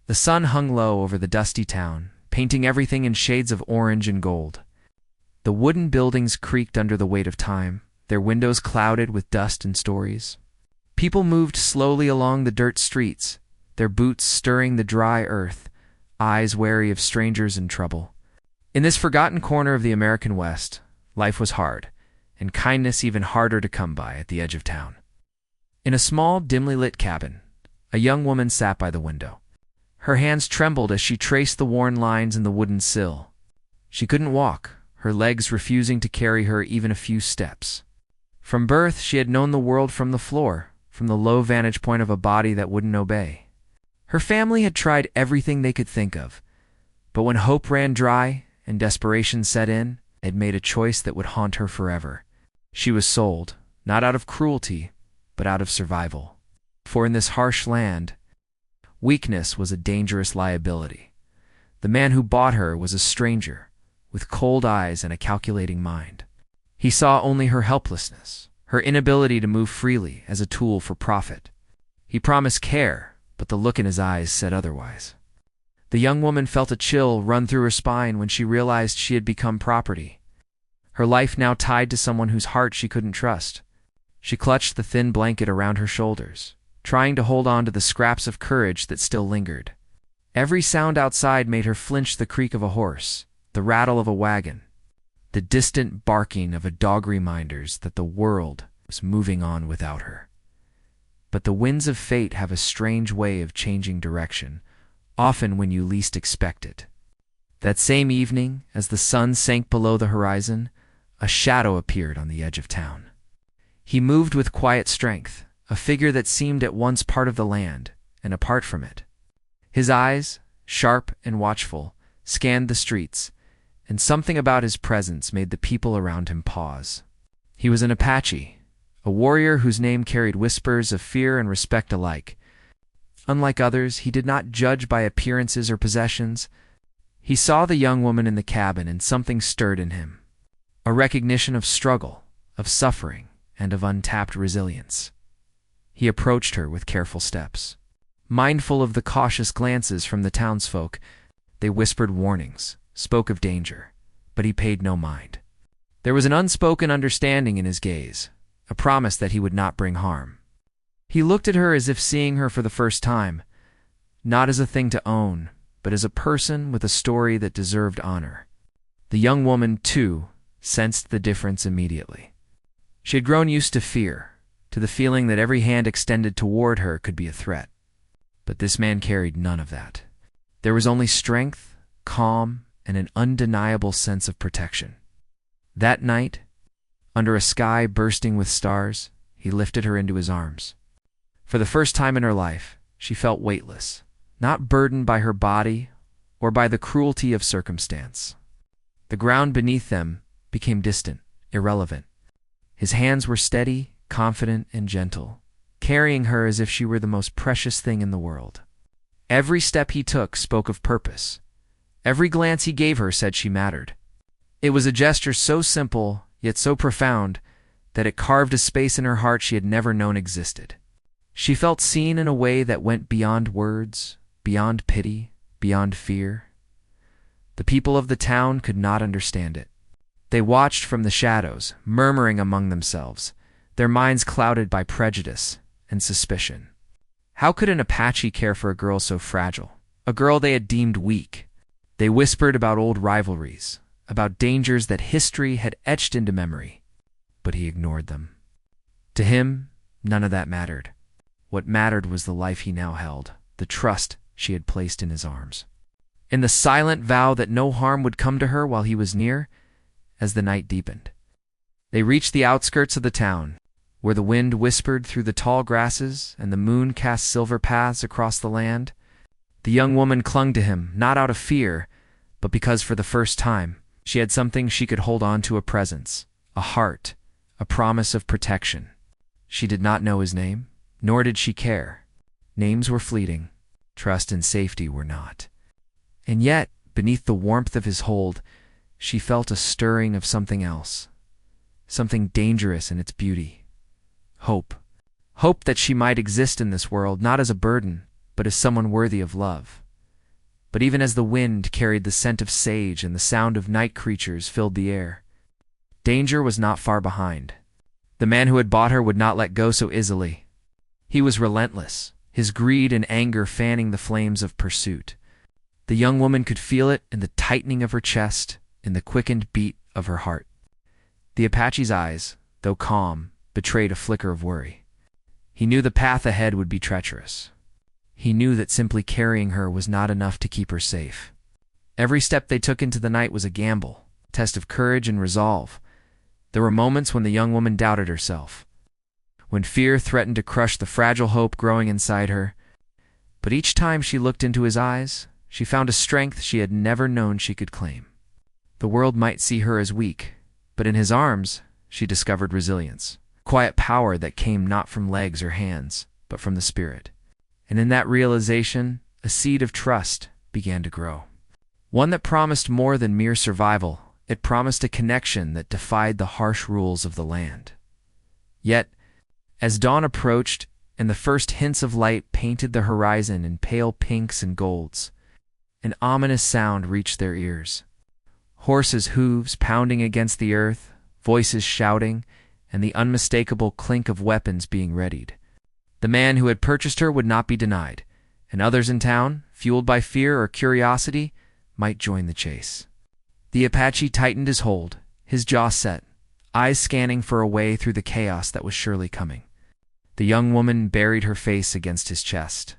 The sun hung low over the dusty town, painting everything in shades of orange and gold. The wooden buildings creaked under the weight of time, their windows clouded with dust and stories. People moved slowly along the dirt streets, their boots stirring the dry earth, eyes wary of strangers in trouble. In this forgotten corner of the American West, life was hard, and kindness even harder to come by at the edge of town. In a small, dimly lit cabin, a young woman sat by the window. Her hands trembled as she traced the worn lines in the wooden sill. She couldn't walk, her legs refusing to carry her even a few steps. From birth, she had known the world from the floor, from the low vantage point of a body that wouldn't obey. Her family had tried everything they could think of, but when hope ran dry and desperation set in, they had made a choice that would haunt her forever. She was sold, not out of cruelty, but out of survival. For in this harsh land, weakness was a dangerous liability. The man who bought her was a stranger, with cold eyes and a calculating mind. He saw only her helplessness, her inability to move freely as a tool for profit. He promised care, but the look in his eyes said otherwise. The young woman felt a chill run through her spine when she realized she had become property. Her life now tied to someone whose heart she couldn't trust. She clutched the thin blanket around her shoulders, trying to hold on to the scraps of courage that still lingered. Every sound outside made her flinch: the creak of a horse, the rattle of a wagon, the distant barking of a dog, reminders that the world was moving on without her. But the winds of fate have a strange way of changing direction, often when you least expect it. That same evening, as the sun sank below the horizon, a shadow appeared on the edge of town. He moved with quiet strength, a figure that seemed at once part of the land and apart from it. His eyes, sharp and watchful, scanned the streets, and something about his presence made the people around him pause. He was an Apache, a warrior whose name carried whispers of fear and respect alike. Unlike others, he did not judge by appearances or possessions. He saw the young woman in the cabin, and something stirred in him. A recognition of struggle, of suffering, and of untapped resilience. He approached her with careful steps. Mindful of the cautious glances from the townsfolk, they whispered warnings, spoke of danger, but he paid no mind. There was an unspoken understanding in his gaze, a promise that he would not bring harm. He looked at her as if seeing her for the first time, not as a thing to own, but as a person with a story that deserved honor. The young woman, too, sensed the difference immediately. She had grown used to fear, to the feeling that every hand extended toward her could be a threat. But this man carried none of that. There was only strength, calm, and an undeniable sense of protection. That night, under a sky bursting with stars, he lifted her into his arms. For the first time in her life, she felt weightless, not burdened by her body or by the cruelty of circumstance. The ground beneath them became distant, irrelevant. His hands were steady, confident, and gentle, carrying her as if she were the most precious thing in the world. Every step he took spoke of purpose. Every glance he gave her said she mattered. It was a gesture so simple, yet so profound, that it carved a space in her heart she had never known existed. She felt seen in a way that went beyond words, beyond pity, beyond fear. The people of the town could not understand it. They watched from the shadows, murmuring among themselves, their minds clouded by prejudice and suspicion. How could an Apache care for a girl so fragile, a girl they had deemed weak? They whispered about old rivalries, about dangers that history had etched into memory, but he ignored them. To him, none of that mattered. What mattered was the life he now held, the trust she had placed in his arms. In the silent vow that no harm would come to her while he was near, as the night deepened. They reached the outskirts of the town, where the wind whispered through the tall grasses and the moon cast silver paths across the land. The young woman clung to him, not out of fear, but because for the first time she had something she could hold on to: a presence, a heart, a promise of protection. She did not know his name, nor did she care. Names were fleeting, trust and safety were not. And yet, beneath the warmth of his hold, she felt a stirring of something else, something dangerous in its beauty. Hope. Hope that she might exist in this world, not as a burden, but as someone worthy of love. but even as the wind carried the scent of sage and the sound of night creatures filled the air. Danger was not far behind. The man who had bought her would not let go so easily. He was relentless, his greed and anger fanning the flames of pursuit. The young woman could feel it in the tightening of her chest, in the quickened beat of her heart. The Apache's eyes, though calm, betrayed a flicker of worry. He knew the path ahead would be treacherous. He knew that simply carrying her was not enough to keep her safe. Every step they took into the night was a gamble, a test of courage and resolve. There were moments when the young woman doubted herself, when fear threatened to crush the fragile hope growing inside her. But each time she looked into his eyes, she found a strength she had never known she could claim. The world might see her as weak, but in his arms she discovered resilience, quiet power that came not from legs or hands, but from the spirit. And in that realization, a seed of trust began to grow. One that promised more than mere survival. It promised a connection that defied the harsh rules of the land. Yet, as dawn approached and the first hints of light painted the horizon in pale pinks and golds, an ominous sound reached their ears. Horses' hooves pounding against the earth, voices shouting, and the unmistakable clink of weapons being readied. The man who had purchased her would not be denied, and others in town, fueled by fear or curiosity, might join the chase. The Apache tightened his hold, his jaw set, eyes scanning for a way through the chaos that was surely coming. The young woman buried her face against his chest,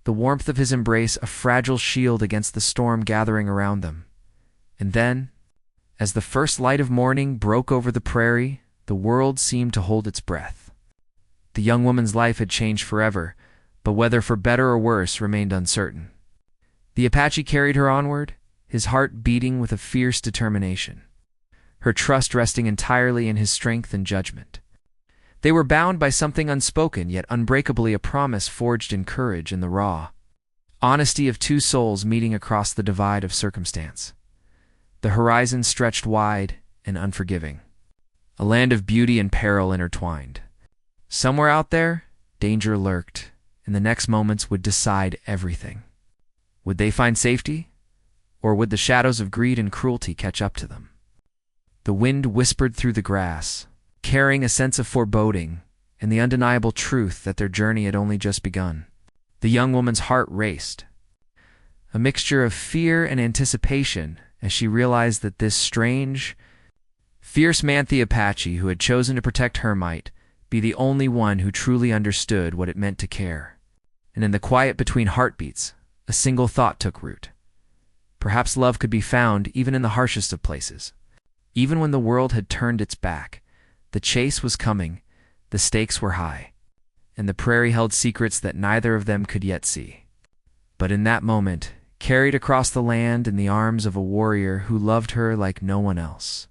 the warmth of his embrace a fragile shield against the storm gathering around them. And then, as the first light of morning broke over the prairie, the world seemed to hold its breath. The young woman's life had changed forever, but whether for better or worse remained uncertain. The Apache carried her onward, his heart beating with a fierce determination, her trust resting entirely in his strength and judgment. They were bound by something unspoken yet unbreakably, a promise forged in courage and the raw honesty of two souls meeting across the divide of circumstance. The horizon stretched wide and unforgiving, a land of beauty and peril intertwined. Somewhere out there, danger lurked, and the next moments would decide everything. Would they find safety? Or would the shadows of greed and cruelty catch up to them? The wind whispered through the grass, carrying a sense of foreboding and the undeniable truth that their journey had only just begun. The young woman's heart raced, a mixture of fear and anticipation as she realized that this strange, fierce man, the Apache, who had chosen to protect her, might be the only one who truly understood what it meant to care. And in the quiet between heartbeats, a single thought took root. Perhaps love could be found even in the harshest of places. Even when the world had turned its back, the chase was coming, the stakes were high, and the prairie held secrets that neither of them could yet see. But in that moment, carried across the land in the arms of a warrior who loved her like no one else,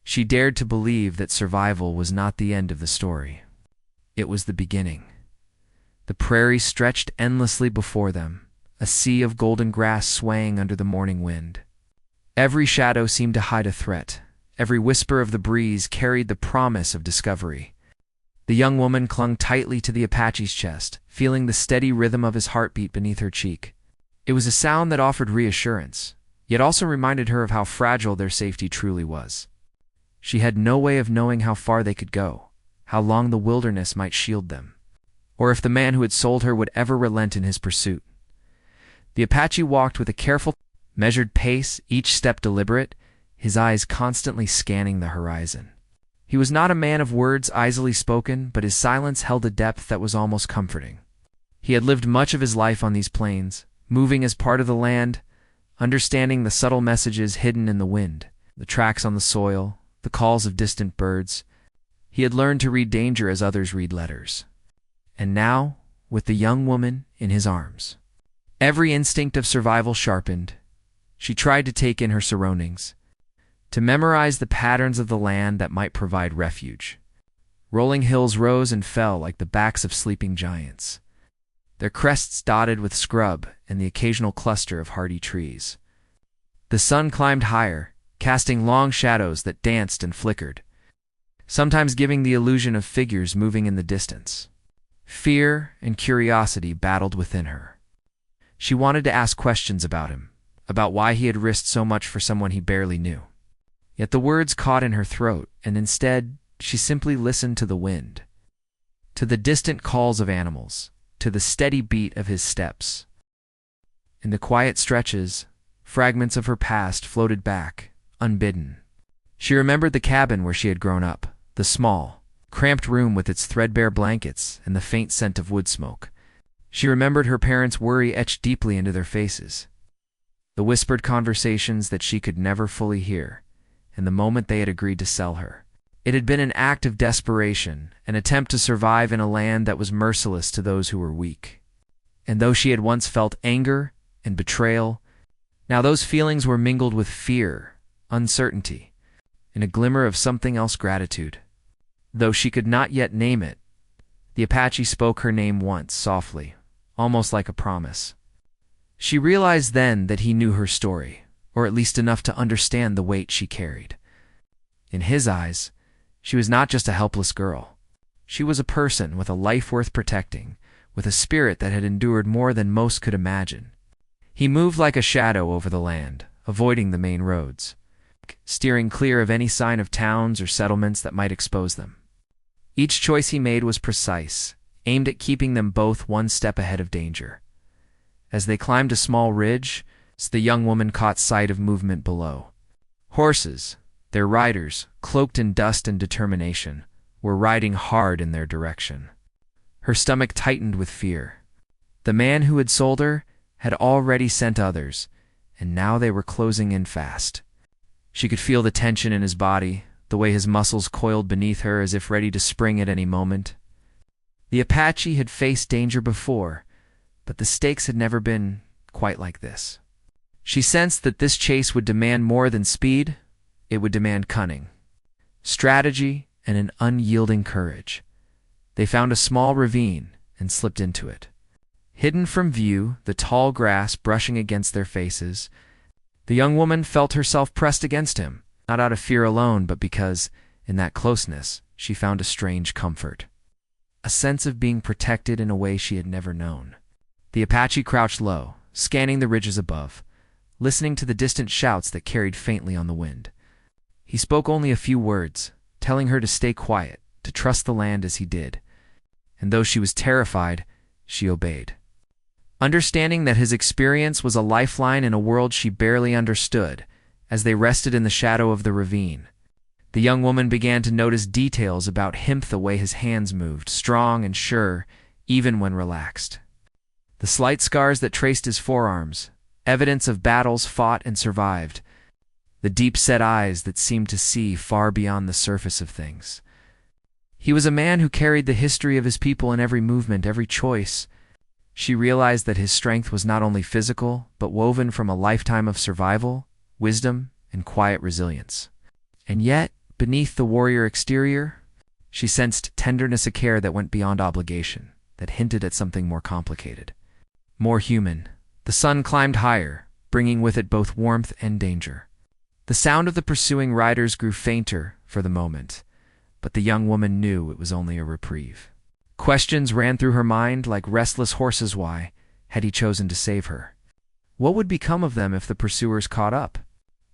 she dared to believe that survival was not the end of the story. It was the beginning. The prairie stretched endlessly before them, a sea of golden grass swaying under the morning wind. Every shadow seemed to hide a threat. Every whisper of the breeze carried the promise of discovery. The young woman clung tightly to the Apache's chest, feeling the steady rhythm of his heartbeat beneath her cheek. It was a sound that offered reassurance, yet also reminded her of how fragile their safety truly was. She had no way of knowing how far they could go, how long the wilderness might shield them, or if the man who had sold her would ever relent in his pursuit. The Apache walked with a careful, measured pace, each step deliberate, his eyes constantly scanning the horizon. He was not a man of words easily spoken, but his silence held a depth that was almost comforting. He had lived much of his life on these plains, moving as part of the land, understanding the subtle messages hidden in the wind, the tracks on the soil, the calls of distant birds. He had learned to read danger as others read letters. And now, with the young woman in his arms, every instinct of survival sharpened. She tried to take in her surroundings, to memorize the patterns of the land that might provide refuge. Rolling hills rose and fell like the backs of sleeping giants, their crests dotted with scrub and the occasional cluster of hardy trees. The sun climbed higher, casting long shadows that danced and flickered, sometimes giving the illusion of figures moving in the distance. Fear and curiosity battled within her. She wanted to ask questions about him, about why he had risked so much for someone he barely knew. Yet the words caught in her throat, and instead she simply listened to the wind, to the distant calls of animals, to the steady beat of his steps. In the quiet stretches, fragments of her past floated back, unbidden. She remembered the cabin where she had grown up, the small, cramped room with its threadbare blankets and the faint scent of wood smoke. She remembered her parents' worry etched deeply into their faces, the whispered conversations that she could never fully hear, and the moment they had agreed to sell her. It had been an act of desperation, an attempt to survive in a land that was merciless to those who were weak. And though she had once felt anger and betrayal, now those feelings were mingled with fear, uncertainty, and a glimmer of something else, gratitude. Though she could not yet name it, the Apache spoke her name once, softly, almost like a promise. She realized then that he knew her story, or at least enough to understand the weight she carried. In his eyes, she was not just a helpless girl. She was a person with a life worth protecting, with a spirit that had endured more than most could imagine. He moved like a shadow over the land, avoiding the main roads, steering clear of any sign of towns or settlements that might expose them. Each choice he made was precise, aimed at keeping them both one step ahead of danger. As they climbed a small ridge, the young woman caught sight of movement below. Horses, their riders, cloaked in dust and determination, were riding hard in their direction. Her stomach tightened with fear. The man who had sold her had already sent others, and now they were closing in fast. She could feel the tension in his body, the way his muscles coiled beneath her as if ready to spring at any moment. The Apache had faced danger before, but the stakes had never been quite like this. She sensed that this chase would demand more than speed. It would demand cunning, strategy, and an unyielding courage. They found a small ravine and slipped into it. Hidden from view, the tall grass brushing against their faces, the young woman felt herself pressed against him, not out of fear alone, but because, in that closeness, she found a strange comfort, a sense of being protected in a way she had never known. The Apache crouched low, scanning the ridges above, listening to the distant shouts that carried faintly on the wind. He spoke only a few words, telling her to stay quiet, to trust the land as he did. And though she was terrified, she obeyed, understanding that his experience was a lifeline in a world she barely understood. As they rested in the shadow of the ravine, the young woman began to notice details about him, the way his hands moved, strong and sure, even when relaxed. The slight scars that traced his forearms, evidence of battles fought and survived. The deep-set eyes that seemed to see far beyond the surface of things. He was a man who carried the history of his people in every movement, every choice. She realized that his strength was not only physical, but woven from a lifetime of survival, wisdom, and quiet resilience. And yet, beneath the warrior exterior, she sensed tenderness, a care that went beyond obligation, that hinted at something more complicated, more human. The sun climbed higher, bringing with it both warmth and danger. The sound of the pursuing riders grew fainter for the moment, but the young woman knew it was only a reprieve. Questions ran through her mind like restless horses. Why had he chosen to save her? What would become of them if the pursuers caught up?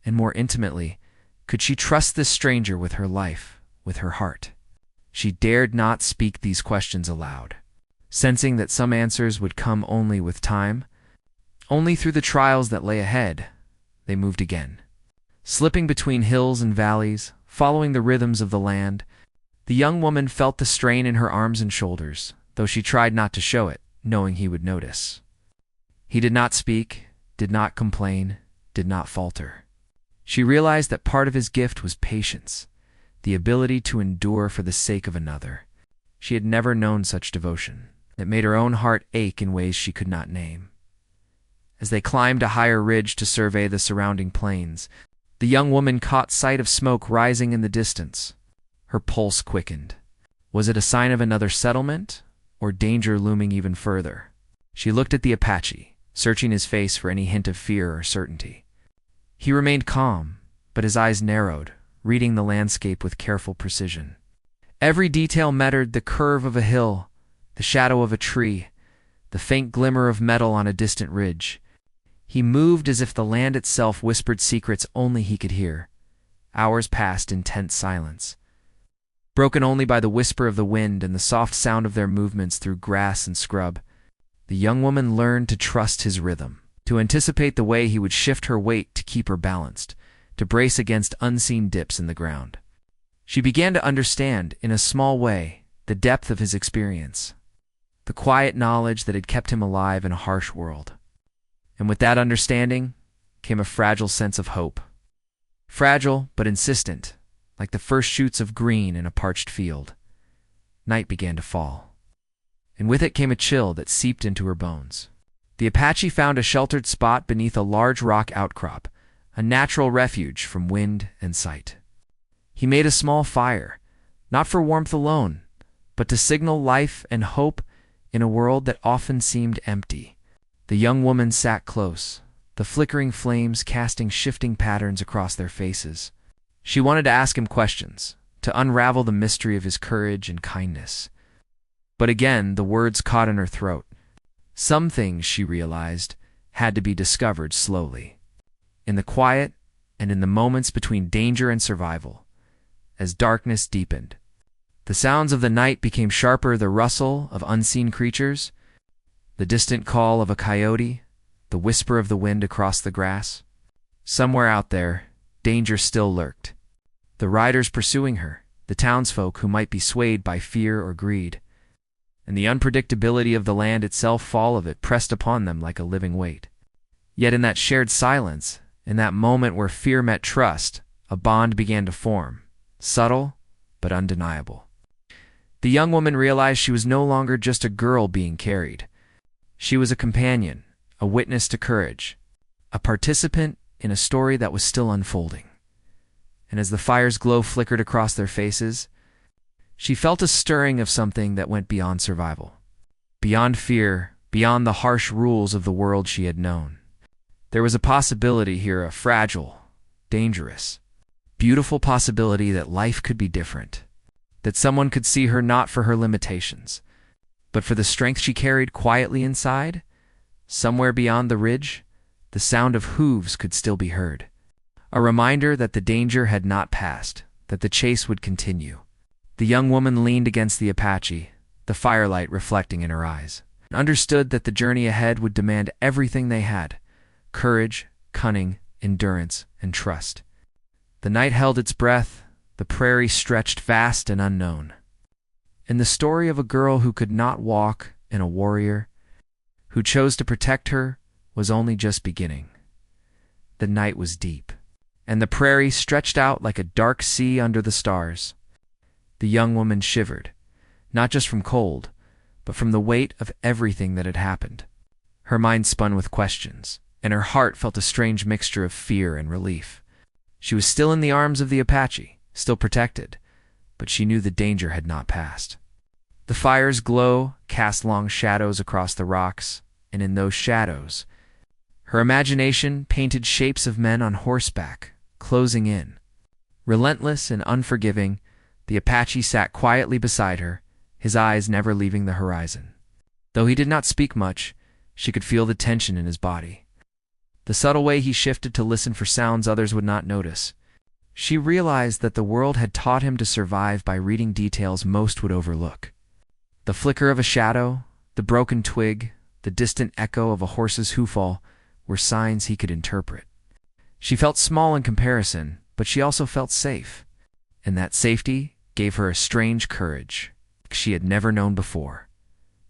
And more intimately, could she trust this stranger with her life, with her heart? She dared not speak these questions aloud, sensing that some answers would come only with time. Only through the trials that lay ahead. They moved again, slipping between hills and valleys, following the rhythms of the land. The young woman felt the strain in her arms and shoulders, though she tried not to show it, knowing he would notice. He did not speak, did not complain, did not falter. She realized that part of his gift was patience, the ability to endure for the sake of another. She had never known such devotion. It made her own heart ache in ways she could not name. As they climbed a higher ridge to survey the surrounding plains, the young woman caught sight of smoke rising in the distance. Her pulse quickened. Was it a sign of another settlement, or danger looming even further? She looked at the Apache, searching his face for any hint of fear or certainty. He remained calm, but his eyes narrowed, reading the landscape with careful precision. Every detail mattered: the curve of a hill, the shadow of a tree, the faint glimmer of metal on a distant ridge. He moved as if the land itself whispered secrets only he could hear. Hours passed in tense silence, broken only by the whisper of the wind and the soft sound of their movements through grass and scrub. The young woman learned to trust his rhythm, to anticipate the way he would shift her weight to keep her balanced, to brace against unseen dips in the ground. She began to understand, in a small way, the depth of his experience, the quiet knowledge that had kept him alive in a harsh world. And with that understanding came a fragile sense of hope. Fragile, but insistent, like the first shoots of green in a parched field. Night began to fall, and with it came a chill that seeped into her bones. The Apache found a sheltered spot beneath a large rock outcrop, a natural refuge from wind and sight. He made a small fire, not for warmth alone, but to signal life and hope in a world that often seemed empty. The young woman sat close, the flickering flames casting shifting patterns across their faces. She wanted to ask him questions, to unravel the mystery of his courage and kindness. But again, the words caught in her throat. Some things, she realized, had to be discovered slowly, in the quiet and in the moments between danger and survival. As darkness deepened, the sounds of the night became sharper, the rustle of unseen creatures, the distant call of a coyote, the whisper of the wind across the grass. Somewhere out there, danger still lurked. The riders pursuing her, the townsfolk who might be swayed by fear or greed, and the unpredictability of the land itself, fall of it pressed upon them like a living weight. Yet in that shared silence, in that moment where fear met trust, a bond began to form, subtle but undeniable. The young woman realized she was no longer just a girl being carried. She was a companion, a witness to courage, a participant in a story that was still unfolding. And as the fire's glow flickered across their faces, she felt a stirring of something that went beyond survival, beyond fear, beyond the harsh rules of the world she had known. There was a possibility here, a fragile, dangerous, beautiful possibility that life could be different, that someone could see her not for her limitations, but for the strength she carried quietly inside. Somewhere beyond the ridge, the sound of hooves could still be heard, a reminder that the danger had not passed, that the chase would continue. The young woman leaned against the Apache, the firelight reflecting in her eyes, and understood that the journey ahead would demand everything they had: courage, cunning, endurance, and trust. The night held its breath, the prairie stretched vast and unknown. And the story of a girl who could not walk and a warrior who chose to protect her was only just beginning. The night was deep, and the prairie stretched out like a dark sea under the stars. The young woman shivered, not just from cold, but from the weight of everything that had happened. Her mind spun with questions, and her heart felt a strange mixture of fear and relief. She was still in the arms of the Apache, still protected, but she knew the danger had not passed. The fire's glow cast long shadows across the rocks, and in those shadows, her imagination painted shapes of men on horseback, closing in. Relentless and unforgiving, the Apache sat quietly beside her, his eyes never leaving the horizon. Though he did not speak much, she could feel the tension in his body, the subtle way he shifted to listen for sounds others would not notice. She realized that the world had taught him to survive by reading details most would overlook. The flicker of a shadow, the broken twig, the distant echo of a horse's hoofall were signs he could interpret. She felt small in comparison, but she also felt safe, and that safety gave her a strange courage she had never known before.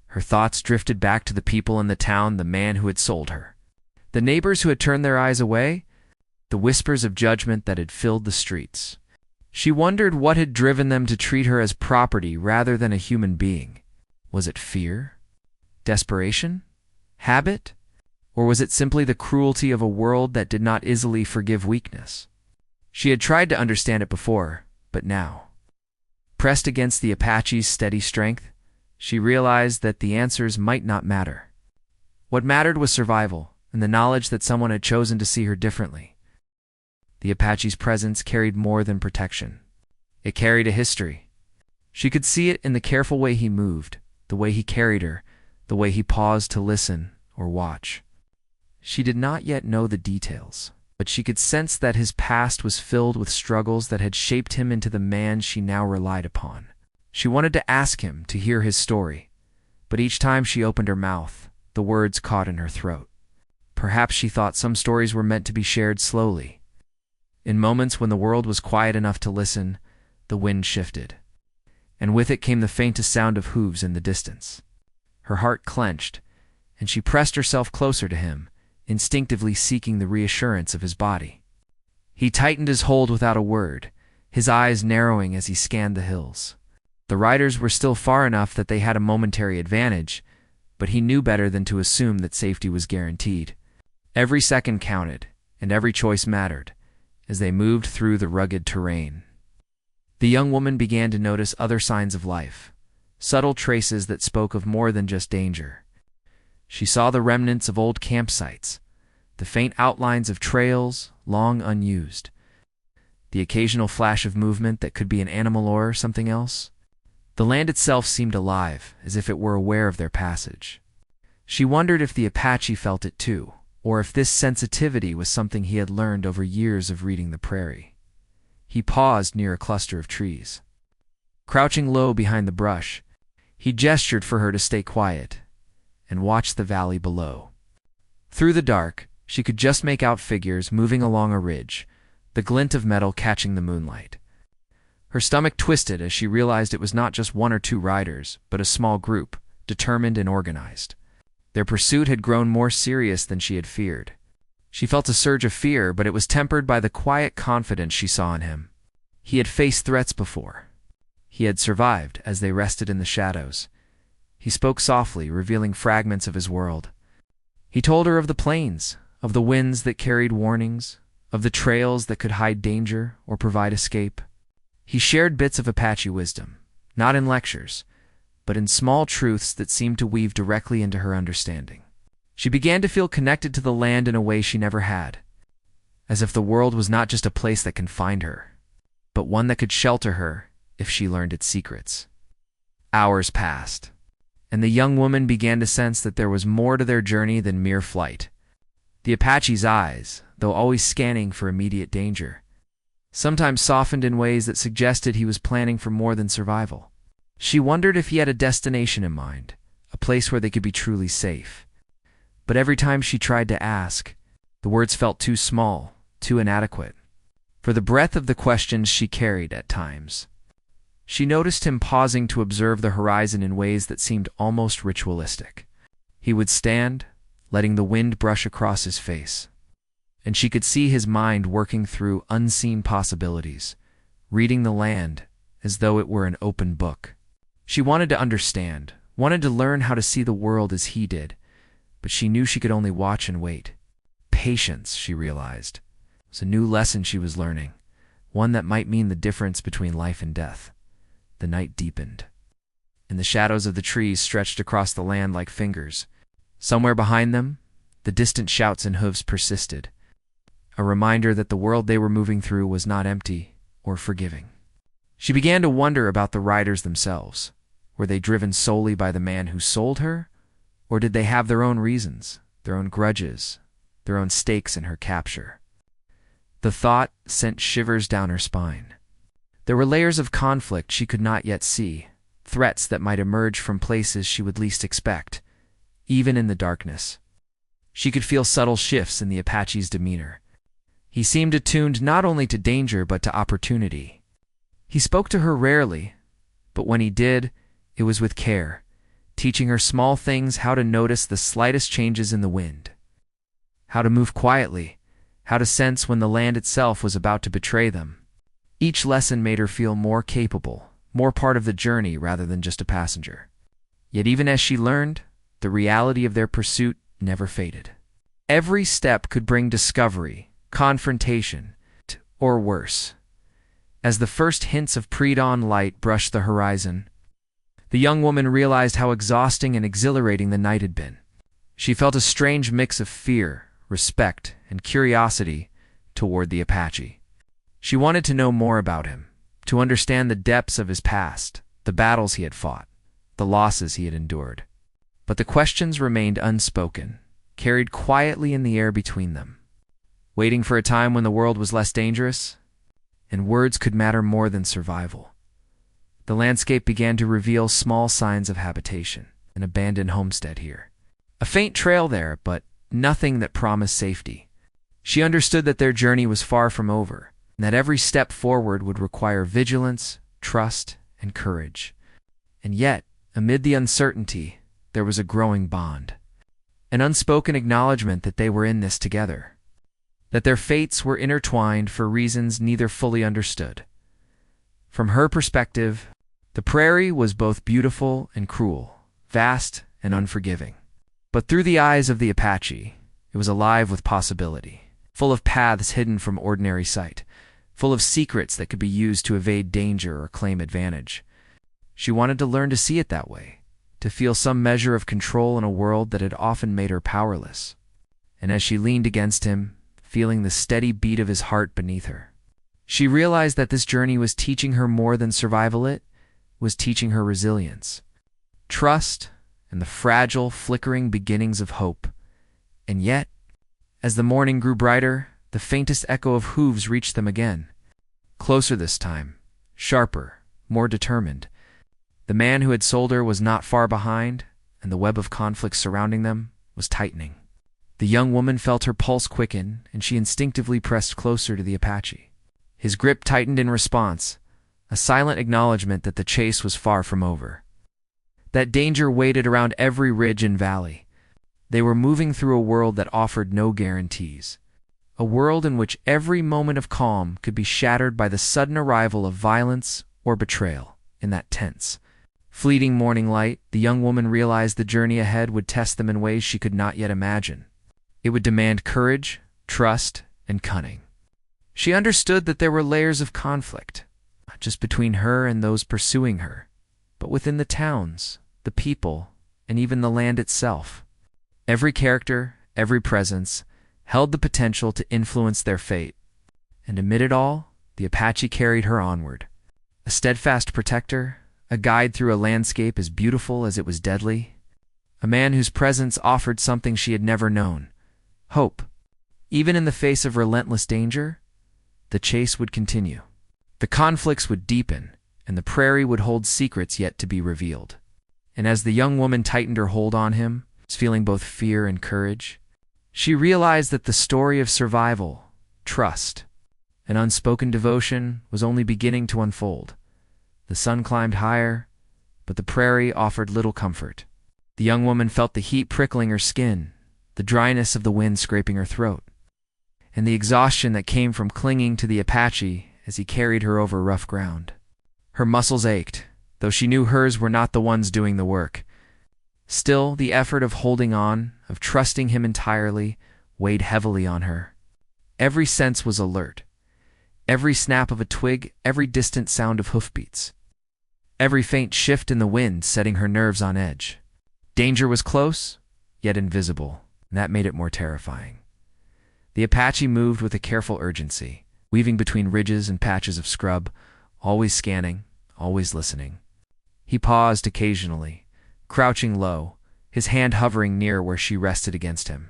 Her thoughts drifted back to the people in the town, the man who had sold her, the neighbors who had turned their eyes away, the whispers of judgment that had filled the streets. She wondered what had driven them to treat her as property rather than a human being. Was it fear? Desperation? Habit? Or was it simply the cruelty of a world that did not easily forgive weakness? She had tried to understand it before, but now, pressed against the Apache's steady strength, she realized that the answers might not matter. What mattered was survival, and the knowledge that someone had chosen to see her differently. The Apache's presence carried more than protection. It carried a history. She could see it in the careful way he moved, the way he carried her, the way he paused to listen or watch. She did not yet know the details, but she could sense that his past was filled with struggles that had shaped him into the man she now relied upon. She wanted to ask him to hear his story, but each time she opened her mouth, the words caught in her throat. Perhaps she thought some stories were meant to be shared slowly. In moments when the world was quiet enough to listen, the wind shifted, and with it came the faintest sound of hooves in the distance. Her heart clenched, and she pressed herself closer to him, instinctively seeking the reassurance of his body. He tightened his hold without a word, his eyes narrowing as he scanned the hills. The riders were still far enough that they had a momentary advantage, but he knew better than to assume that safety was guaranteed. Every second counted, and every choice mattered, as they moved through the rugged terrain. The young woman began to notice other signs of life, subtle traces that spoke of more than just danger. She saw the remnants of old campsites, the faint outlines of trails long unused, the occasional flash of movement that could be an animal or something else. The land itself seemed alive, as if it were aware of their passage. She wondered if the Apache felt it too, or if this sensitivity was something he had learned over years of reading the prairie. He paused near a cluster of trees. Crouching low behind the brush, he gestured for her to stay quiet and watched the valley below. Through the dark, she could just make out figures moving along a ridge, the glint of metal catching the moonlight. Her stomach twisted as she realized it was not just one or two riders, but a small group, determined and organized. Their pursuit had grown more serious than she had feared. She felt a surge of fear, but it was tempered by the quiet confidence she saw in him. He had faced threats before. He had survived as they rested in the shadows. He spoke softly, revealing fragments of his world. He told her of the plains, of the winds that carried warnings, of the trails that could hide danger or provide escape. He shared bits of Apache wisdom, not in lectures, but in small truths that seemed to weave directly into her understanding. She began to feel connected to the land in a way she never had, as if the world was not just a place that confined her, but one that could shelter her if she learned its secrets. Hours passed, and the young woman began to sense that there was more to their journey than mere flight. The Apache's eyes, though always scanning for immediate danger, sometimes softened in ways that suggested he was planning for more than survival. She wondered if he had a destination in mind, a place where they could be truly safe. But every time she tried to ask, the words felt too small, too inadequate, for the breadth of the questions she carried at times. She noticed him pausing to observe the horizon in ways that seemed almost ritualistic. He would stand, letting the wind brush across his face, and she could see his mind working through unseen possibilities, reading the land as though it were an open book. She wanted to understand, wanted to learn how to see the world as he did, but she knew she could only watch and wait. Patience, she realized, was a new lesson she was learning, one that might mean the difference between life and death. The night deepened, and the shadows of the trees stretched across the land like fingers. Somewhere behind them, the distant shouts and hooves persisted, a reminder that the world they were moving through was not empty or forgiving. She began to wonder about the riders themselves. Were they driven solely by the man who sold her? Or did they have their own reasons, their own grudges, their own stakes in her capture? The thought sent shivers down her spine. There were layers of conflict she could not yet see, threats that might emerge from places she would least expect, even in the darkness. She could feel subtle shifts in the Apache's demeanor. He seemed attuned not only to danger but to opportunity. He spoke to her rarely, but when he did, it was with care, teaching her small things, how to notice the slightest changes in the wind, how to move quietly, how to sense when the land itself was about to betray them. Each lesson made her feel more capable, more part of the journey rather than just a passenger. Yet even as she learned, the reality of their pursuit never faded. Every step could bring discovery, confrontation, or worse. As the first hints of pre-dawn light brushed the horizon, the young woman realized how exhausting and exhilarating the night had been. She felt a strange mix of fear, respect, and curiosity toward the Apache. She wanted to know more about him, to understand the depths of his past, the battles he had fought, the losses he had endured. But the questions remained unspoken, carried quietly in the air between them, waiting for a time when the world was less dangerous, and words could matter more than survival. The landscape began to reveal small signs of habitation, an abandoned homestead here. A faint trail there, but nothing that promised safety. She understood that their journey was far from over, and that every step forward would require vigilance, trust, and courage. And yet, amid the uncertainty, there was a growing bond. An unspoken acknowledgement that they were in this together, that their fates were intertwined for reasons neither fully understood. From her perspective, the prairie was both beautiful and cruel, vast and unforgiving. But through the eyes of the Apache, it was alive with possibility, full of paths hidden from ordinary sight, full of secrets that could be used to evade danger or claim advantage. She wanted to learn to see it that way, to feel some measure of control in a world that had often made her powerless. And as she leaned against him, feeling the steady beat of his heart beneath her, she realized that this journey was teaching her more than survival. It was teaching her resilience, trust, and the fragile, flickering beginnings of hope. And yet, as the morning grew brighter, the faintest echo of hooves reached them again. Closer this time, sharper, more determined. The man who had sold her was not far behind, and the web of conflict surrounding them was tightening. The young woman felt her pulse quicken, and she instinctively pressed closer to the Apache. His grip tightened in response, a silent acknowledgement that the chase was far from over. That danger waited around every ridge and valley. They were moving through a world that offered no guarantees, a world in which every moment of calm could be shattered by the sudden arrival of violence or betrayal. In that tense, fleeting morning light, the young woman realized the journey ahead would test them in ways she could not yet imagine. It would demand courage, trust, and cunning. She understood that there were layers of conflict, not just between her and those pursuing her, but within the towns, the people, and even the land itself. Every character, every presence, held the potential to influence their fate. And amid it all, the Apache carried her onward. A steadfast protector, a guide through a landscape as beautiful as it was deadly. A man whose presence offered something she had never known: hope. Even in the face of relentless danger, the chase would continue. The conflicts would deepen, and the prairie would hold secrets yet to be revealed. And as the young woman tightened her hold on him, feeling both fear and courage, she realized that the story of survival, trust, and unspoken devotion was only beginning to unfold. The sun climbed higher, but the prairie offered little comfort. The young woman felt the heat prickling her skin, the dryness of the wind scraping her throat, and the exhaustion that came from clinging to the Apache as he carried her over rough ground. Her muscles ached, though she knew hers were not the ones doing the work. Still, the effort of holding on, of trusting him entirely, weighed heavily on her. Every sense was alert. Every snap of a twig, every distant sound of hoofbeats. Every faint shift in the wind setting her nerves on edge. Danger was close, yet invisible, and that made it more terrifying. The Apache moved with a careful urgency, weaving between ridges and patches of scrub, always scanning, always listening. He paused occasionally, crouching low, his hand hovering near where she rested against him.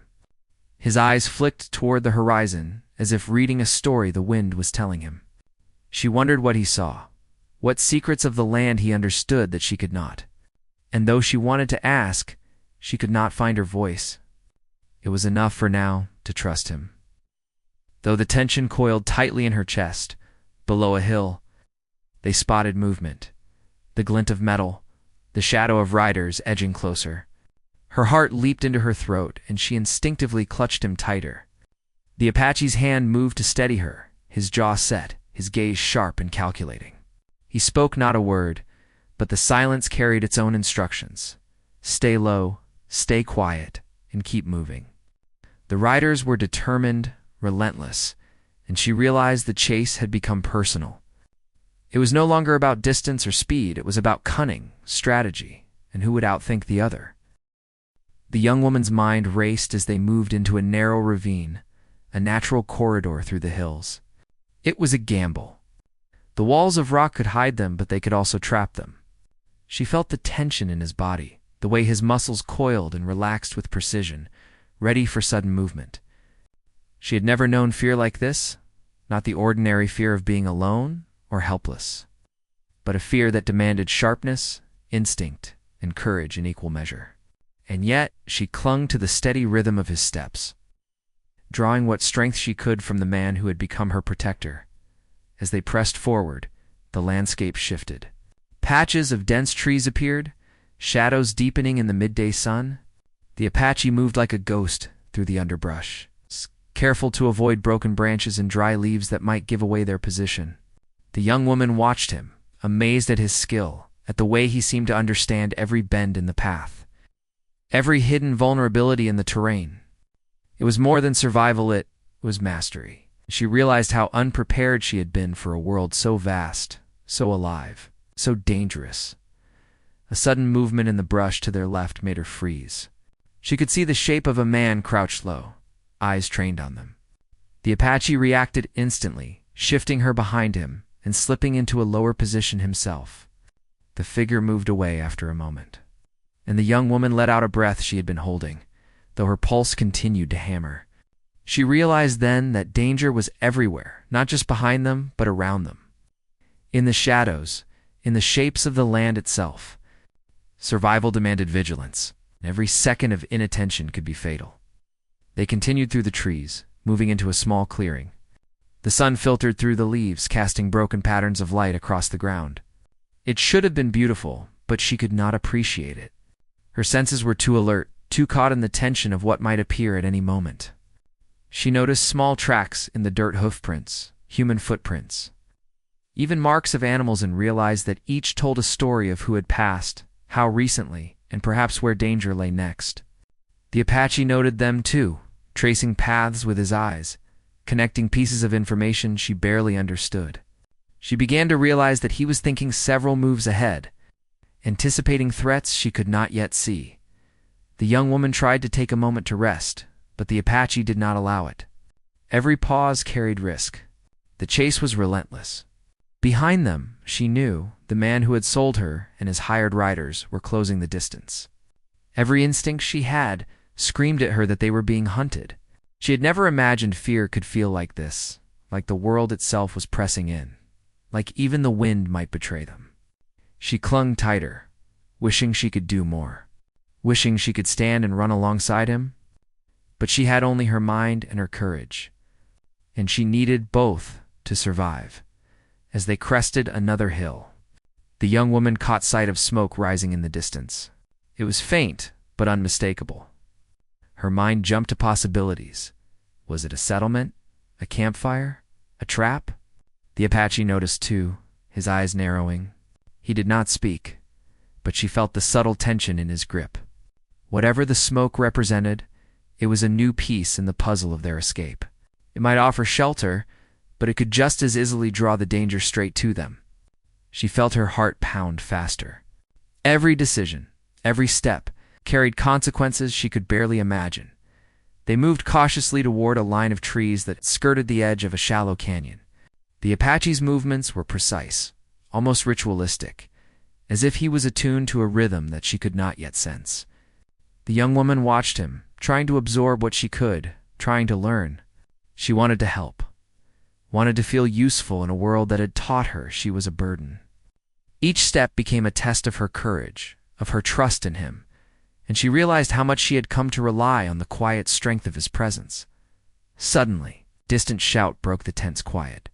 His eyes flicked toward the horizon, as if reading a story the wind was telling him. She wondered what he saw, what secrets of the land he understood that she could not. And though she wanted to ask, she could not find her voice. It was enough for now to trust him. Though the tension coiled tightly in her chest, below a hill, they spotted movement, the glint of metal, the shadow of riders edging closer. Her heart leaped into her throat, and she instinctively clutched him tighter. The Apache's hand moved to steady her, his jaw set, his gaze sharp and calculating. He spoke not a word, but the silence carried its own instructions. Stay low, stay quiet, and keep moving. The riders were determined, relentless, and she realized the chase had become personal. It was no longer about distance or speed, it was about cunning, strategy, and who would outthink the other. The young woman's mind raced as they moved into a narrow ravine, a natural corridor through the hills. It was a gamble. The walls of rock could hide them, but they could also trap them. She felt the tension in his body, the way his muscles coiled and relaxed with precision, ready for sudden movement. She had never known fear like this, not the ordinary fear of being alone or helpless, but a fear that demanded sharpness, instinct, and courage in equal measure. And yet she clung to the steady rhythm of his steps, drawing what strength she could from the man who had become her protector. As they pressed forward, the landscape shifted. Patches of dense trees appeared, shadows deepening in the midday sun. The Apache moved like a ghost through the underbrush, careful to avoid broken branches and dry leaves that might give away their position. The young woman watched him, amazed at his skill, at the way he seemed to understand every bend in the path, every hidden vulnerability in the terrain. It was more than survival, it was mastery. She realized how unprepared she had been for a world so vast, so alive, so dangerous. A sudden movement in the brush to their left made her freeze. She could see the shape of a man crouched low, eyes trained on them. The Apache reacted instantly, shifting her behind him and slipping into a lower position himself. The figure moved away after a moment, and the young woman let out a breath she had been holding, though her pulse continued to hammer. She realized then that danger was everywhere, not just behind them, but around them. In the shadows, in the shapes of the land itself. Survival demanded vigilance, and every second of inattention could be fatal. They continued through the trees, moving into a small clearing. The sun filtered through the leaves, casting broken patterns of light across the ground. It should have been beautiful, but she could not appreciate it. Her senses were too alert, too caught in the tension of what might appear at any moment. She noticed small tracks in the dirt, hoofprints, human footprints, even marks of animals, and realized that each told a story of who had passed, how recently, and perhaps where danger lay next. The Apache noted them too, tracing paths with his eyes, connecting pieces of information she barely understood. She began to realize that he was thinking several moves ahead, anticipating threats she could not yet see. The young woman tried to take a moment to rest, but the Apache did not allow it. Every pause carried risk. The chase was relentless. Behind them, she knew, the man who had sold her and his hired riders were closing the distance. Every instinct she had screamed at her that they were being hunted. She had never imagined fear could feel like this, like the world itself was pressing in, like even the wind might betray them. She clung tighter, wishing she could do more, wishing she could stand and run alongside him. But she had only her mind and her courage, and she needed both to survive. As they crested another hill, the young woman caught sight of smoke rising in the distance. It was faint, but unmistakable. Her mind jumped to possibilities. Was it a settlement? A campfire? A trap? The Apache noticed too, his eyes narrowing. He did not speak, but she felt the subtle tension in his grip. Whatever the smoke represented, it was a new piece in the puzzle of their escape. It might offer shelter, but it could just as easily draw the danger straight to them. She felt her heart pound faster. Every decision, every step, carried consequences she could barely imagine. They moved cautiously toward a line of trees that skirted the edge of a shallow canyon. The Apache's movements were precise, almost ritualistic, as if he was attuned to a rhythm that she could not yet sense. The young woman watched him, trying to absorb what she could, trying to learn. She wanted to help, wanted to feel useful in a world that had taught her she was a burden. Each step became a test of her courage, of her trust in him, and she realized how much she had come to rely on the quiet strength of his presence. Suddenly, a distant shout broke the tense quiet.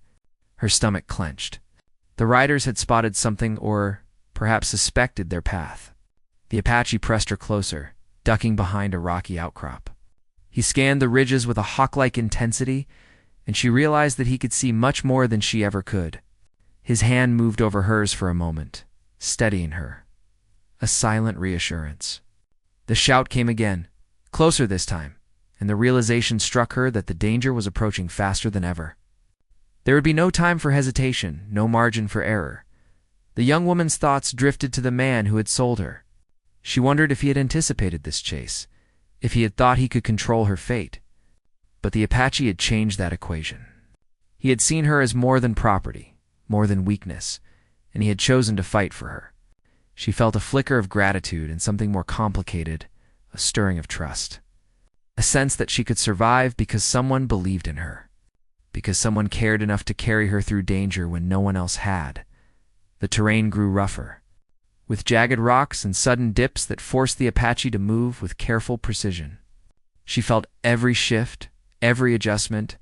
Her stomach clenched. The riders had spotted something, or perhaps suspected their path. The Apache pressed her closer, ducking behind a rocky outcrop. He scanned the ridges with a hawk-like intensity, and she realized that he could see much more than she ever could. His hand moved over hers for a moment, steadying her. A silent reassurance. The shout came again, closer this time, and the realization struck her that the danger was approaching faster than ever. There would be no time for hesitation, no margin for error. The young woman's thoughts drifted to the man who had sold her. She wondered if he had anticipated this chase, if he had thought he could control her fate. But the Apache had changed that equation. He had seen her as more than property, more than weakness, and he had chosen to fight for her. She felt a flicker of gratitude and something more complicated, a stirring of trust. A sense that she could survive because someone believed in her, because someone cared enough to carry her through danger when no one else had. The terrain grew rougher, with jagged rocks and sudden dips that forced the Apache to move with careful precision. She felt every shift, every adjustment,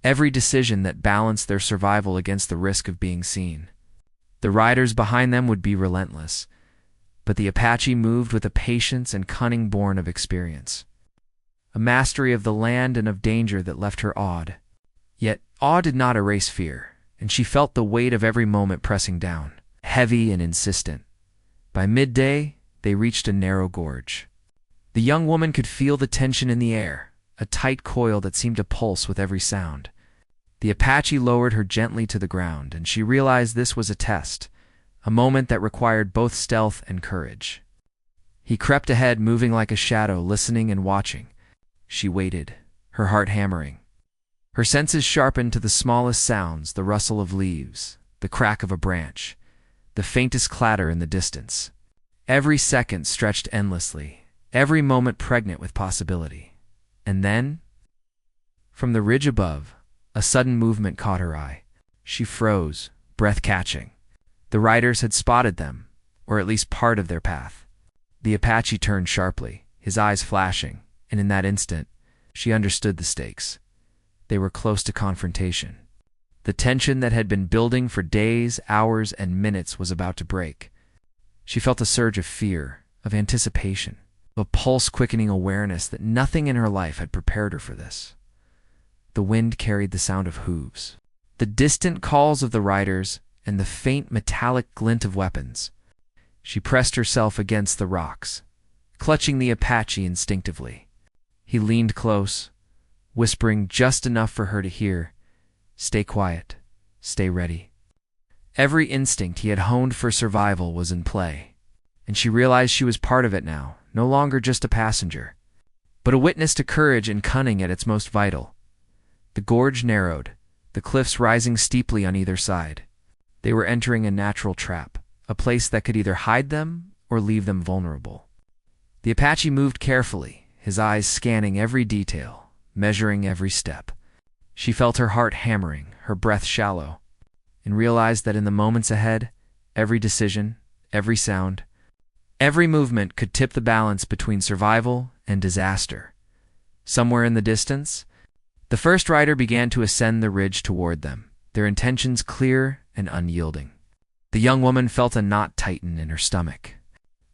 every decision that balanced their survival against the risk of being seen. The riders behind them would be relentless, but the Apache moved with a patience and cunning born of experience, a mastery of the land and of danger that left her awed. Yet awe did not erase fear, and she felt the weight of every moment pressing down, heavy and insistent. By midday, they reached a narrow gorge. The young woman could feel the tension in the air, a tight coil that seemed to pulse with every sound. The Apache lowered her gently to the ground, and she realized this was a test, a moment that required both stealth and courage. He crept ahead, moving like a shadow, listening and watching. She waited, her heart hammering. Her senses sharpened to the smallest sounds, the rustle of leaves, the crack of a branch, the faintest clatter in the distance. Every second stretched endlessly, every moment pregnant with possibility. And then, from the ridge above, a sudden movement caught her eye. She froze, breath catching. The riders had spotted them, or at least part of their path. The Apache turned sharply, his eyes flashing, and in that instant, she understood the stakes. They were close to confrontation. The tension that had been building for days, hours, and minutes was about to break. She felt a surge of fear, of anticipation, a pulse-quickening awareness that nothing in her life had prepared her for this. The wind carried the sound of hooves, the distant calls of the riders, and the faint metallic glint of weapons. She pressed herself against the rocks, clutching the Apache instinctively. He leaned close, whispering just enough for her to hear, "Stay quiet, stay ready." Every instinct he had honed for survival was in play, and she realized she was part of it now, no longer just a passenger, but a witness to courage and cunning at its most vital. The gorge narrowed, the cliffs rising steeply on either side. They were entering a natural trap, a place that could either hide them or leave them vulnerable. The Apache moved carefully, his eyes scanning every detail, measuring every step. She felt her heart hammering, her breath shallow, and realized that in the moments ahead, every decision, every sound, every movement could tip the balance between survival and disaster. Somewhere in the distance, the first rider began to ascend the ridge toward them, their intentions clear and unyielding. The young woman felt a knot tighten in her stomach.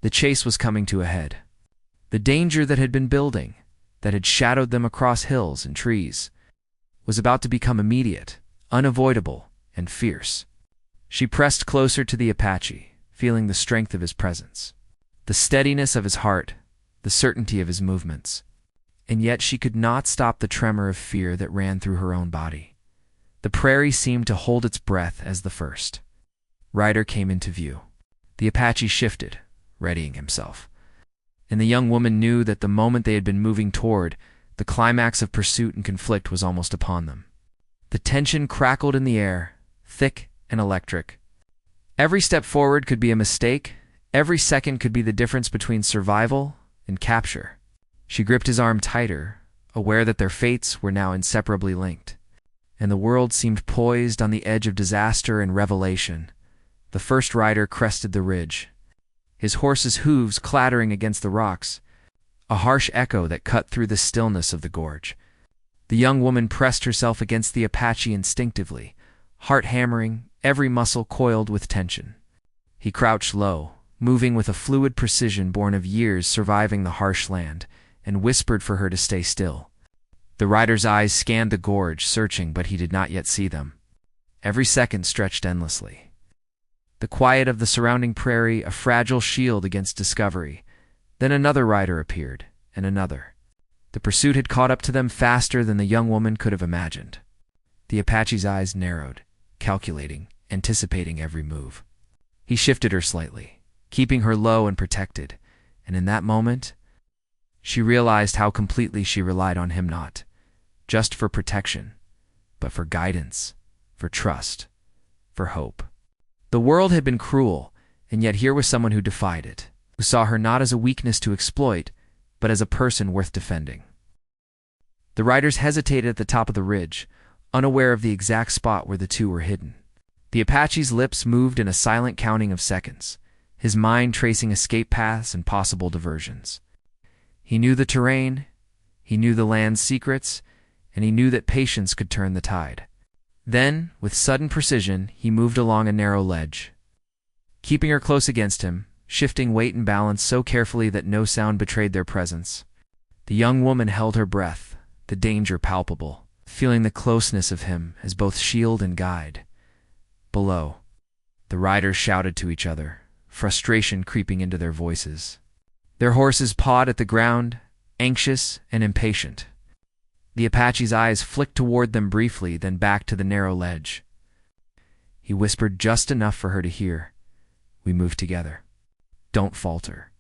The chase was coming to a head. The danger that had been building, that had shadowed them across hills and trees, was about to become immediate, unavoidable, and fierce. She pressed closer to the Apache, feeling the strength of his presence, the steadiness of his heart, the certainty of his movements. And yet she could not stop the tremor of fear that ran through her own body. The prairie seemed to hold its breath as the first rider came into view. The Apache shifted, readying himself. And the young woman knew that the moment they had been moving toward, the climax of pursuit and conflict was almost upon them. The tension crackled in the air, thick and electric. Every step forward could be a mistake. Every second could be the difference between survival and capture. She gripped his arm tighter, aware that their fates were now inseparably linked. And the world seemed poised on the edge of disaster and revelation. The first rider crested the ridge, his horse's hooves clattering against the rocks, a harsh echo that cut through the stillness of the gorge. The young woman pressed herself against the Apache instinctively, heart hammering, every muscle coiled with tension. He crouched low, moving with a fluid precision born of years surviving the harsh land, and whispered for her to stay still. The rider's eyes scanned the gorge, searching, but he did not yet see them. Every second stretched endlessly. The quiet of the surrounding prairie, a fragile shield against discovery. Then another rider appeared, and another. The pursuit had caught up to them faster than the young woman could have imagined. The Apache's eyes narrowed, calculating, anticipating every move. He shifted her slightly, keeping her low and protected, and in that moment, she realized how completely she relied on him, not just for protection, but for guidance, for trust, for hope. The world had been cruel, and yet here was someone who defied it, who saw her not as a weakness to exploit, but as a person worth defending. The riders hesitated at the top of the ridge, unaware of the exact spot where the two were hidden. The Apache's lips moved in a silent counting of seconds, his mind tracing escape paths and possible diversions. He knew the terrain, he knew the land's secrets, and he knew that patience could turn the tide. Then, with sudden precision, he moved along a narrow ledge, keeping her close against him, shifting weight and balance so carefully that no sound betrayed their presence. The young woman held her breath, the danger palpable, feeling the closeness of him as both shield and guide. Below, the riders shouted to each other, frustration creeping into their voices. Their horses pawed at the ground, anxious and impatient. The Apache's eyes flicked toward them briefly, then back to the narrow ledge. He whispered just enough for her to hear. "We move together. Don't falter."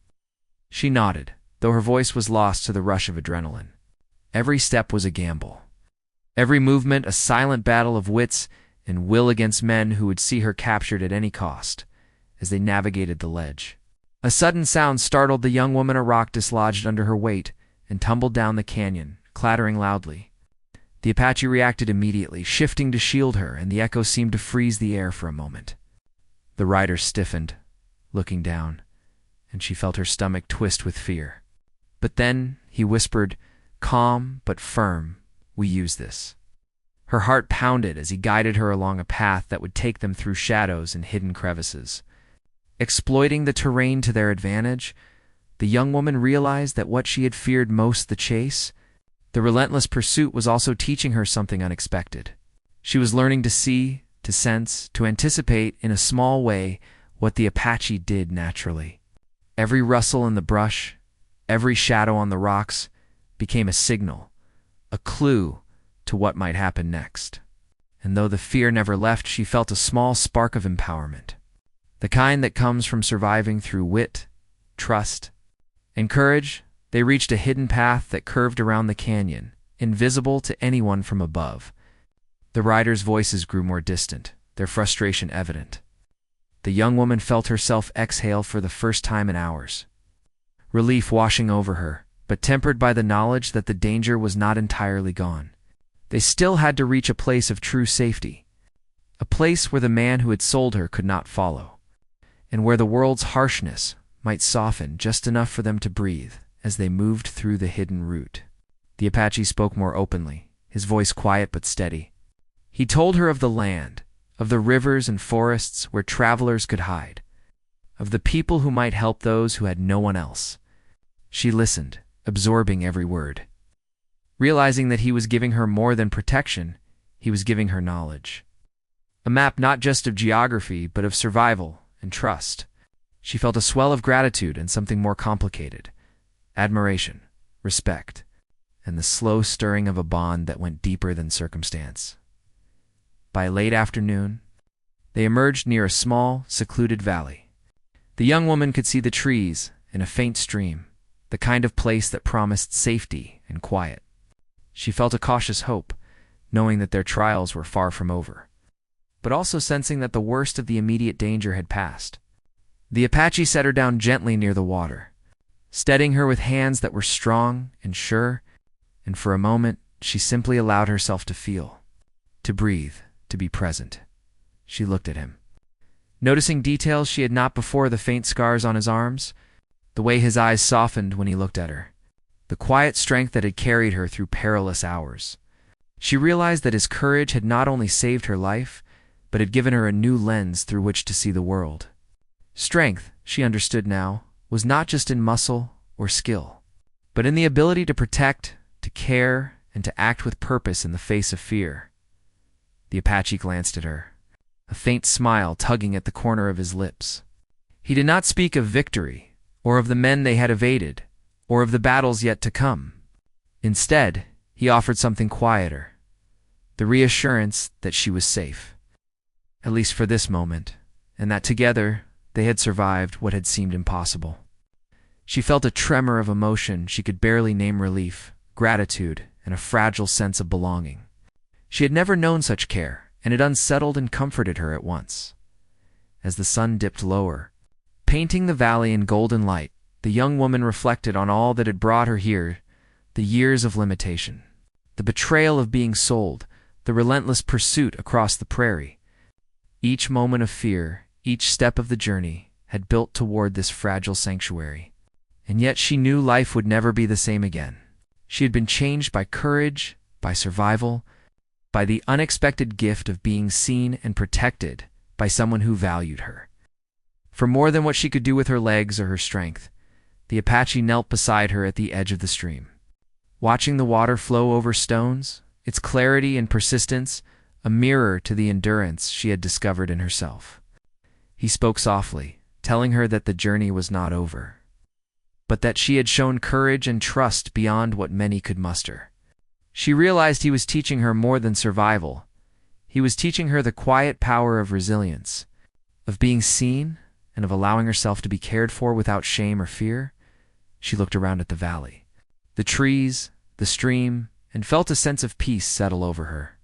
She nodded, though her voice was lost to the rush of adrenaline. Every step was a gamble. Every movement a silent battle of wits and will against men who would see her captured at any cost. As they navigated the ledge, a sudden sound startled the young woman. A rock dislodged under her weight and tumbled down the canyon, clattering loudly. The Apache reacted immediately, shifting to shield her, and the echo seemed to freeze the air for a moment. The rider stiffened, looking down, and she felt her stomach twist with fear. But then he whispered, calm but firm, "We use this." Her heart pounded as he guided her along a path that would take them through shadows and hidden crevices. Exploiting the terrain to their advantage, the young woman realized that what she had feared most, the chase, the relentless pursuit, was also teaching her something unexpected. She was learning to see, to sense, to anticipate in a small way what the Apache did naturally. Every rustle in the brush, every shadow on the rocks became a signal, a clue to what might happen next. And though the fear never left, she felt a small spark of empowerment, the kind that comes from surviving through wit, trust, and courage. They reached a hidden path that curved around the canyon, invisible to anyone from above. The riders' voices grew more distant, their frustration evident. The young woman felt herself exhale for the first time in hours, relief washing over her, but tempered by the knowledge that the danger was not entirely gone. They still had to reach a place of true safety, a place where the man who had sold her could not follow, and where the world's harshness might soften just enough for them to breathe as they moved through the hidden route. The Apache spoke more openly, his voice quiet but steady. He told her of the land, of the rivers and forests where travelers could hide, of the people who might help those who had no one else. She listened, absorbing every word. Realizing that he was giving her more than protection, he was giving her knowledge. A map not just of geography, but of survival and trust. She felt a swell of gratitude and something more complicated: admiration, respect, and the slow stirring of a bond that went deeper than circumstance. By late afternoon, they emerged near a small, secluded valley. The young woman could see the trees and a faint stream, the kind of place that promised safety and quiet. She felt a cautious hope, knowing that their trials were far from over, but also sensing that the worst of the immediate danger had passed. The Apache set her down gently near the water, steadying her with hands that were strong and sure, and for a moment she simply allowed herself to feel, to breathe, to be present. She looked at him, noticing details she had not before: the faint scars on his arms, the way his eyes softened when he looked at her, the quiet strength that had carried her through perilous hours. She realized that his courage had not only saved her life, but had given her a new lens through which to see the world. Strength, she understood now, was not just in muscle or skill, but in the ability to protect, to care, and to act with purpose in the face of fear. The Apache glanced at her, a faint smile tugging at the corner of his lips. He did not speak of victory, or of the men they had evaded, or of the battles yet to come. Instead, he offered something quieter, the reassurance that she was safe, at least for this moment, and that together they had survived what had seemed impossible. She felt a tremor of emotion she could barely name: relief, gratitude, and a fragile sense of belonging. She had never known such care, and it unsettled and comforted her at once. As the sun dipped lower, Painting the valley in golden light, the young woman reflected on all that had brought her here, the years of limitation, the betrayal of being sold, the relentless pursuit across the prairie. Each moment of fear, each step of the journey, had built toward this fragile sanctuary. And yet she knew life would never be the same again. She had been changed by courage, by survival, by the unexpected gift of being seen and protected by someone who valued her. For more than what she could do with her legs or her strength, the Apache knelt beside her at the edge of the stream. Watching the water flow over stones, its clarity and persistence a mirror to the endurance she had discovered in herself. He spoke softly, telling her that the journey was not over, but that she had shown courage and trust beyond what many could muster. She realized he was teaching her more than survival. He was teaching her the quiet power of resilience, of being seen, and of allowing herself to be cared for without shame or fear. She looked around at the valley, the trees, the stream, and felt a sense of peace settle over her.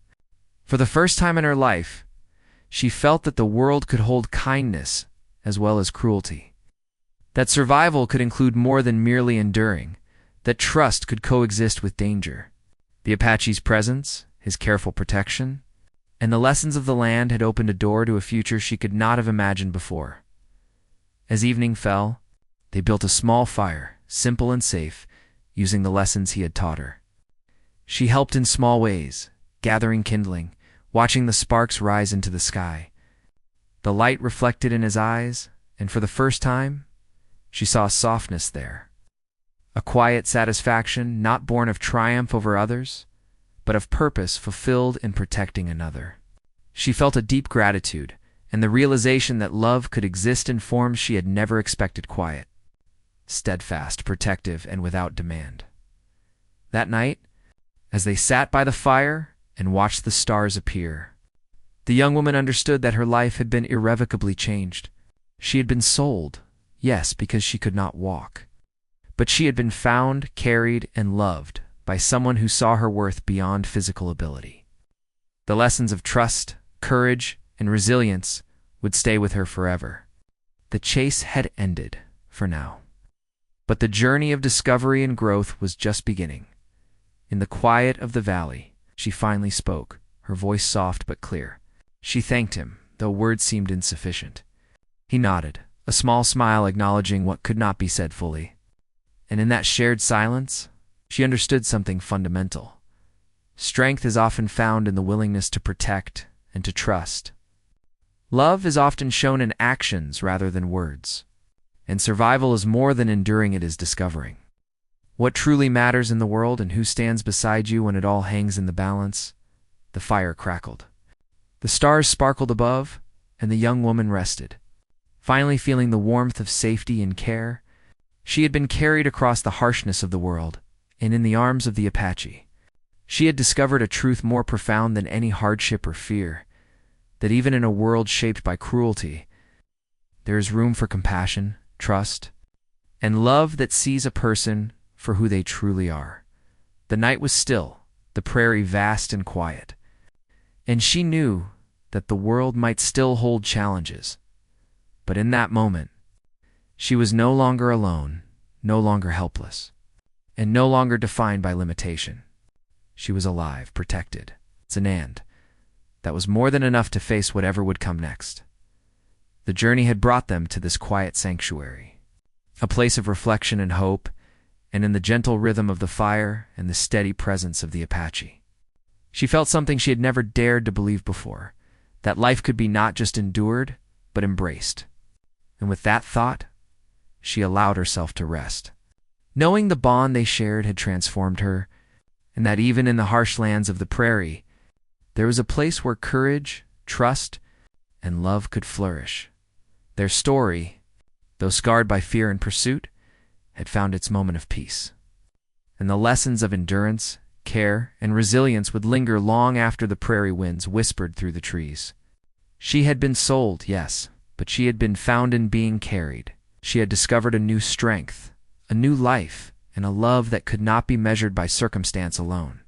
For the first time in her life, she felt that the world could hold kindness as well as cruelty, that survival could include more than merely enduring, that trust could coexist with danger. The Apache's presence, his careful protection, and the lessons of the land had opened a door to a future she could not have imagined before. As evening fell, they built a small fire, simple and safe, using the lessons he had taught her. She helped in small ways, gathering kindling, watching the sparks rise into the sky. The light reflected in his eyes, and for the first time, she saw softness there. A quiet satisfaction not born of triumph over others, but of purpose fulfilled in protecting another. She felt a deep gratitude, and the realization that love could exist in forms she had never expected: quiet, steadfast, protective, and without demand. That night, as they sat by the fire and watched the stars appear, the young woman understood that her life had been irrevocably changed. She had been sold, yes, because she could not walk, but she had been found, carried, and loved by someone who saw her worth beyond physical ability. The lessons of trust, courage, and resilience would stay with her forever. The chase had ended, for now, but the journey of discovery and growth was just beginning. In the quiet of the valley, she finally spoke, her voice soft but clear. She thanked him, though words seemed insufficient. He nodded, a small smile acknowledging what could not be said fully. And in that shared silence, she understood something fundamental. Strength is often found in the willingness to protect and to trust. Love is often shown in actions rather than words, and survival is more than enduring, it is discovering what truly matters in the world and who stands beside you when it all hangs in the balance. The fire crackled. The stars sparkled above, and the young woman rested, finally feeling the warmth of safety and care. She had been carried across the harshness of the world, and in the arms of the Apache, she had discovered a truth more profound than any hardship or fear, that even in a world shaped by cruelty, there is room for compassion, trust, and love that sees a person for who they truly are. The night was still, the prairie vast and quiet, and she knew that the world might still hold challenges. But in that moment, she was no longer alone, no longer helpless, and no longer defined by limitation. She was alive, protected. Zanand. That was more than enough to face whatever would come next. The journey had brought them to this quiet sanctuary, a place of reflection and hope, and in the gentle rhythm of the fire and the steady presence of the Apache, she felt something she had never dared to believe before, that life could be not just endured, but embraced. And with that thought, she allowed herself to rest, knowing the bond they shared had transformed her, and that even in the harsh lands of the prairie, there was a place where courage, trust, and love could flourish. Their story, though scarred by fear and pursuit, had found its moment of peace, and the lessons of endurance, care, and resilience would linger long after the prairie winds whispered through the trees. She had been sold, yes, but she had been found in being carried. She had discovered a new strength, a new life, and a love that could not be measured by circumstance alone.